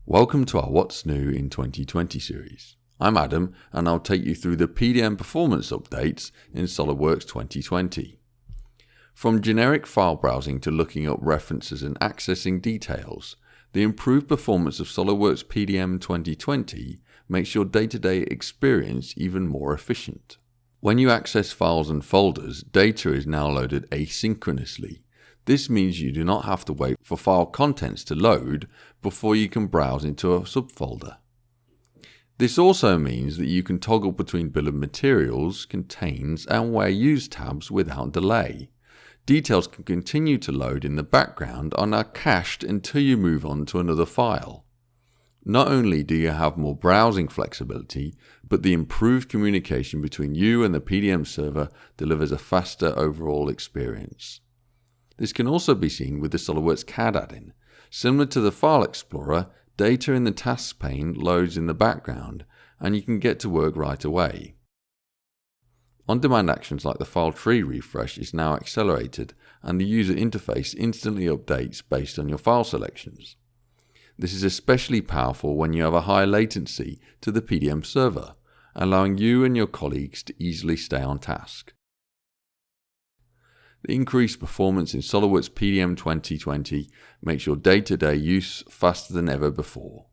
Welcome to our What's New in 2020 series. I'm Adam and I'll take you through the PDM performance updates in SOLIDWORKS 2020. From generic file browsing to looking up references and accessing details, the improved performance of SOLIDWORKS PDM 2020 makes your day-to-day experience even more efficient. When you access files and folders, data is now loaded asynchronously. This means you do not have to wait for file contents to load before you can browse into a subfolder. This also means that you can toggle between Bill of Materials, Contains and Where Used tabs without delay. Details can continue to load in the background and are cached until you move on to another file. Not only do you have more browsing flexibility, but the improved communication between you and the PDM server delivers a faster overall experience. This can also be seen with the SOLIDWORKS CAD add-in. Similar to the File Explorer, data in the Tasks pane loads in the background and you can get to work right away. On-demand actions like the file tree refresh is now accelerated and the user interface instantly updates based on your file selections. This is especially powerful when you have a high latency to the PDM server, allowing you and your colleagues to easily stay on task. The increased performance in SOLIDWORKS PDM 2020 makes your day-to-day use faster than ever before.